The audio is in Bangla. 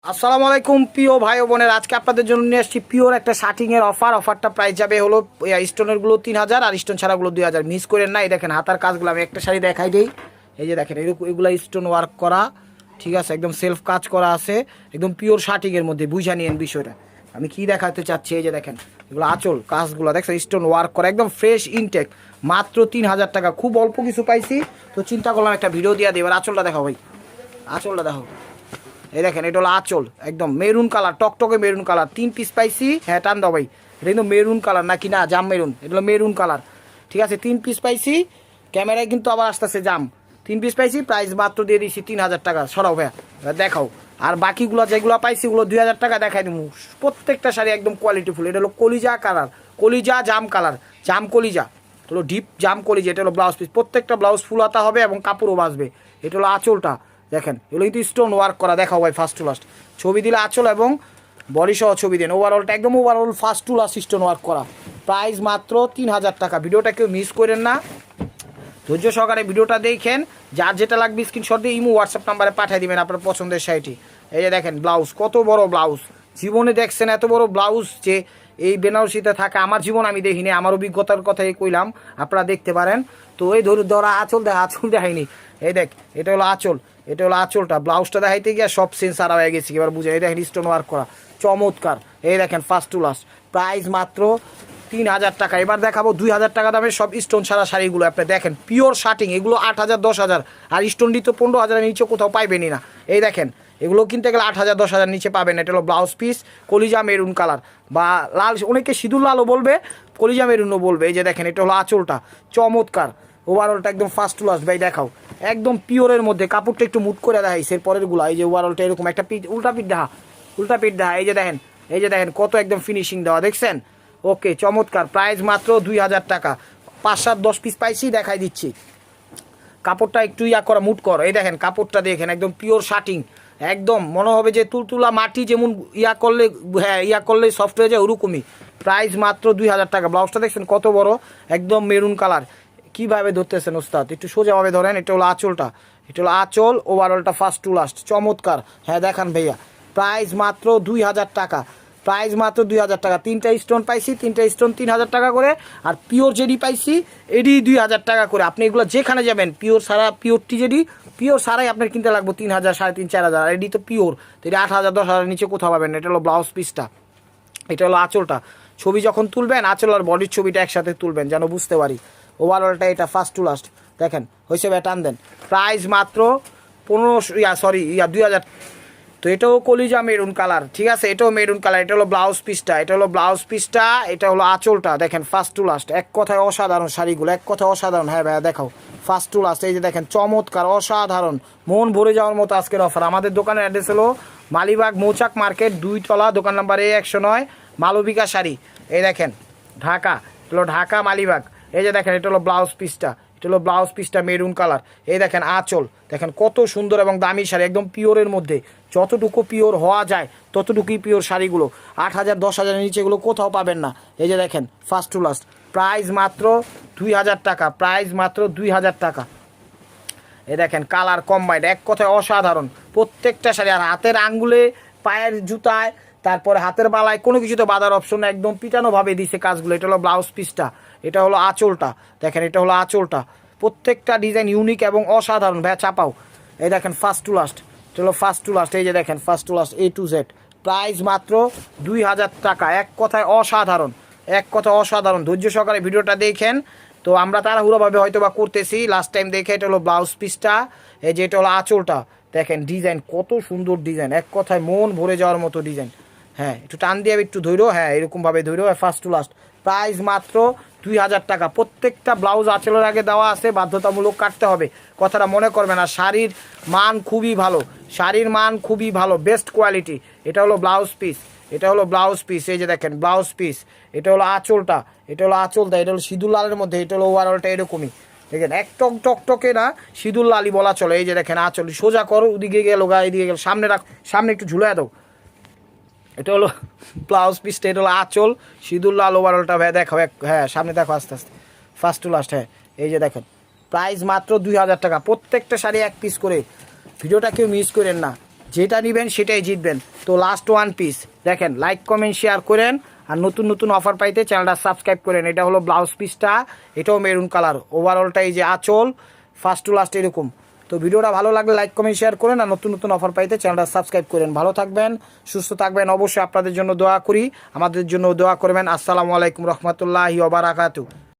আসসালামু আলাইকুম প্রিয় ভাই ও বোনের, আজকে আপনাদের জন্য নিয়ে আসছি পিওর একটা শার্টিংয়ের অফারটা প্রাইস যাবে হলো স্টোনেরগুলো 3000 আর স্টোন ছাড়াগুলো 2000। মিস করেন না। এই দেখেন হাতার কাজগুলো আমি একটা শাড়ি দেখাই দিই। এই যে দেখেন এগুলো স্টোন ওয়ার্ক করা, ঠিক আছে, একদম সেলফ কাজ করা আছে, একদম পিওর শার্টিংয়ের মধ্যে। বুঝা নিয়েন বিষয়টা আমি কি দেখাতে চাচ্ছি। এই যে দেখেন এগুলো আঁচল কাজগুলো দেখছেন, স্টোন ওয়ার্ক করা, একদম ফ্রেশ ইনটেক, মাত্র 3000 টাকা। খুব অল্প কিছু পাইছি তো চিন্তা করলাম একটা ভিডিও দিয়ে দিই। এবার আঁচলটা দেখাও ভাই, আঁচলটা দেখো। এই দেখেন এটা হলো আঁচল, একদম মেরুন কালার, টকটকে মেরুন কালার। 3 পিস পাইছি। হ্যাঁ টান দাও ভাই, এটা কিন্তু মেরুন কালার নাকি না জাম মেরুন, এটা হলো মেরুন কালার, ঠিক আছে। 3 পিস পাইছি, ক্যামেরায় কিন্তু আবার আসতেছে জাম। 3 পিস পাইছি, প্রাইস মাত্র দিয়ে দিয়েছি 3000 টাকা। সরাও ভাইয়া, দেখাও। আর বাকিগুলো যেগুলো পাইছি ওগুলো 2000 টাকা দেখাই দেবো। প্রত্যেকটা শাড়ি একদম কোয়ালিটিফুল। এটা হলো কলিজা কালার, কলিজা জাম কালার, জাম কলিজা, হলো ডিপ জাম কলিজা। এটা হলো ব্লাউজ পিস, প্রত্যেকটা ব্লাউজ ফুল হাতা হবে এবং কাপড়ও বাঁচবে। এটা হলো আঁচলটা দেখেন, এগুলো কিন্তু স্টোন ওয়ার্ক করা। দেখাও ভাই ফার্স্ট টু লাস্ট, ছবি দিলে আঁচল এবং বডি সহ ছবি দেন। ওভারঅলটা একদম overall first to last stone work করা। প্রাইস মাত্র 3000 টাকা। ভিডিওটা কেউ মিস করেন না, ধৈর্য সহকারে ভিডিওটা দেখেন। যার যেটা লাগবে স্ক্রিনশট দিয়ে ইমো হোয়াটসঅ্যাপ নাম্বারে পাঠিয়ে দিবেন আপনার পছন্দের শাড়িটি। এই যে দেখেন ব্লাউজ, কত বড় ব্লাউজ, জীবনে দেখছেন এত বড় ব্লাউজ যে এই বেনারসিতে থাকে আমার জীবন আমি দেখিনি। আমার অভিজ্ঞতার কথাই কইলাম, আপনারা দেখতে পারেন। তো এই ধরা আঁচল আঁচল দেখায়নি। এই দেখ এটা হলো আঁচল, এটা হলো আঁচলটা। ব্লাউজটা দেখাইতে গিয়ে সব সেন্স আর হয়ে গেছি, এবার বুঝে। এই দেখেন স্টোন ওয়ার্ক করা, চমৎকার। এই দেখেন ফার্স্ট টু লাস্ট, প্রাইস মাত্র 3000 টাকা। এবার দেখাবো 2000 টাকা দামের সব স্টোন ছাড়া শাড়িগুলো। আপনি দেখেন পিওর শার্টিং, এগুলো 8000 10,000, আর স্টোন দিতে 15,000 নিচে কোথাও পাইবেনই না। এই দেখেন এগুলো কিনতে গেলে 8000 10,000 নিচে পাবেন। এটা হলো ব্লাউজ পিস, কলিজা মেরুন কালার বা লাল, অনেকে সিঁদুর লালও বলবে, কলিজা মেরুনও বলবে। এই যে দেখেন এটা হলো আঁচলটা, চমৎকার। ওভারঅলটা একদম ফার্স্ট টু লাস্ট ভাই দেখাও, একদম পিওরের মধ্যে। কাপড়টা একটু মুট করে দেখাইছে এর পরেরগুলো। এই যে ওভারঅলটা এরকম একটা পিঠ, উল্টা পিঠ দেখা, উল্টা পিঠ দেখা। এই যে দেখেন, এই যে দেখেন কত একদম ফিনিশিং দেওয়া, দেখছেন? ওকে চমৎকার। প্রাইস মাত্র 2000 টাকা। 5-7-10 পিস পাইছি, দেখাই দিচ্ছি। কাপড়টা একটু ইয়া করা, মুট কর। এই দেখেন কাপড়টা দেখেন, একদম পিওর শার্টিং, একদম মনে হবে যে তুলতুলা মাটি যেমন ইয়া করলে, হ্যাঁ ইয়া করলে সফট হয়ে যায় ওরকমই। প্রাইস মাত্র 2000 টাকা। ব্লাউজটা দেখছেন কত বড়, একদম মেরুন কালার। কীভাবে ধরতেছেন ওস্তাদ, একটু সোজাভাবে ধরেন। এটা হলো আঁচলটা, এটা হলো আঁচল, ওভারঅলটা ফার্স্ট টু লাস্ট চমৎকার। হ্যাঁ দেখান ভাইয়া, প্রাইস মাত্র 2000 টাকা। প্রাইস মাত্র 2000 টাকা। 3টা স্টোন পাইছি, 3টা স্টোন 3000 টাকা করে। আর পিওর জেডি পাইছি, এডি 2000 টাকা করে। আপনি এগুলো যেখানে যাবেন, পিওর সারা, পিওরটি জেডি পিওর সারাই আপনার কিনতে লাগবে 3000 3.5 4,000। আর এডি তো পিওর, তো এটা 8000 10,000 নিচে কোথাও পাবেন। এটা হলো ব্লাউজ পিসটা, এটা হলো আঁচলটা। ছবি যখন তুলবেন আঁচল আর বডির ছবিটা একসাথে তুলবেন যেন বুঝতে পারি। ওভারঅলটা এটা ফার্স্ট টু লাস্ট দেখেন, হয়েছে ভাই টান দেন। প্রাইস মাত্র 2000। তো এটাও কলিজা মেরুন কালার, ঠিক আছে, এটাও মেরুন কালার। এটা হলো ব্লাউজ পিসটা, এটা হলো ব্লাউজ পিসটা, এটা হলো আঁচলটা। দেখেন ফার্স্ট টু লাস্ট, এক কথায় অসাধারণ শাড়িগুলো, এক কথায় অসাধারণ। হ্যাঁ ভাইয়া দেখাও ফার্স্ট টু লাস্ট। এই যে দেখেন চমৎকার, অসাধারণ, মন ভরে যাওয়ার মতো আজকের অফার। আমাদের দোকানের অ্যাড্রেস হলো মালিবাগ মৌচাক মার্কেট 2 তলা, দোকান নাম্বার A109, মালবিকা শাড়ি। এই দেখেন ঢাকা, হলো ঢাকা মালিবাগ। এই যে দেখেন এটা হলো ব্লাউজ পিসটা, এটা হলো ব্লাউজ পিসটা মেরুন কালার। এই দেখেন আঁচল, দেখেন কত সুন্দর এবং দামি শাড়ি, একদম পিওরের মধ্যে। যতটুকু পিওর হওয়া যায় ততটুকুই পিওর শাড়িগুলো। 8000 10,000 নিচে এগুলো কোথাও পাবেন না। এই যে দেখেন ফার্স্ট টু লাস্ট, প্রাইস মাত্র 2000 টাকা। প্রাইস মাত্র 2000 টাকা। এই দেখেন কালার কম্বাইন্ড, এক কথায় অসাধারণ প্রত্যেকটা শাড়ি। আর হাতের আঙ্গুলে, পায়ের জুতায়, তারপরে হাতের বালায় কোনো কিছুতে বাঁধার অপশন, একদম পিটানোভাবে দিছে কাজগুলো। এটা হলো ব্লাউজ পিসটা, এটা হলো আঁচলটা। দেখেন এটা হলো আঁচলটা, প্রত্যেকটা ডিজাইন ইউনিক এবং অসাধারণ। ভাইয়া চাপাও। এই দেখেন ফার্স্ট টু লাস্ট, এটা হলো ফার্স্ট টু লাস্ট। এই যে দেখেন first to last A to Z। Price মাত্র 2000 টাকা। এক কথায় অসাধারণ, এক কথা অসাধারণ। ধৈর্য সহকারে ভিডিওটা দেখেন। তো আমরা তাড়াহুড়োভাবে হয়তো বা করতেছি, লাস্ট টাইম দেখে। এটা হলো ব্লাউজ পিসটা, এই যে এটা হলো আঁচলটা। দেখেন ডিজাইন কত সুন্দর ডিজাইন, এক কথায় মন ভরে যাওয়ার মতো ডিজাইন। হ্যাঁ একটু টান দিয়ে একটু ধৈর্য, হ্যাঁ এরকমভাবে ধৈর্য। ফার্স্ট টু লাস্ট, প্রাইস মাত্র 2000 টাকা। প্রত্যেকটা ব্লাউজ আঁচলের আগে দেওয়া আছে, বাধ্যতামূলক কাটতে হবে, কথাটা মনে করবেন। আর শাড়ির মান খুবই ভালো, শাড়ির মান খুবই ভালো, বেস্ট কোয়ালিটি। এটা হলো ব্লাউজ পিস, এটা হলো ব্লাউজ পিস। এই যে দেখেন ব্লাউজ পিস, এটা হলো আঁচলটা, এটা হলো আঁচলটা, এটা হলো সিঁদুর লালের মধ্যে। এটা হলো ওভারঅলটা এরকমই দেখেন, এক টকটকে না, সিঁদুর লালই বলা চলে। এই যে দেখেন আঁচল, সোজা করো, ওদিকে গেলো গা, এদিকে গেল, সামনে রাখ, সামনে একটু ঝুলে দাও। এটা হলো ব্লাউজ পিসটা, এটা হলো আঁচল, সিঁদুর লাল, ওভারঅলটা। ভাই দেখো, হ্যাঁ সামনে দেখো আস্তে আস্তে, ফার্স্ট টু লাস্ট। হ্যাঁ এই যে দেখেন প্রাইস মাত্র 2000 টাকা। প্রত্যেকটা শাড়ি এক পিস করে, ভিডিওটা কেউ মিস করেন না। যেটা নেবেন সেটাই জিতবেন। তো লাস্ট ওয়ান পিস দেখেন, লাইক কমেন্ট শেয়ার করেন, আর নতুন নতুন অফার পাইতে চ্যানেলটা সাবস্ক্রাইব করেন। এটা হলো ব্লাউজ পিসটা, এটাও মেরুন কালার, ওভারঅলটা এই যে আঁচল ফার্স্ট টু লাস্ট এরকম। তো ভিডিওটা ভালো লাগলে লাইক কমেন্ট শেয়ার করেন, আর নতুন নতুন অফার পাইতে চ্যানেলটা সাবস্ক্রাইব করেন। ভালো থাকবেন, সুস্থ থাকবেন, অবশ্যই আপনাদের জন্য দোয়া করি, আমাদের জন্য দোয়া করবেন। আসসালামু আলাইকুম রহমতুল্লাহি ওয়া বারাকাতুহু।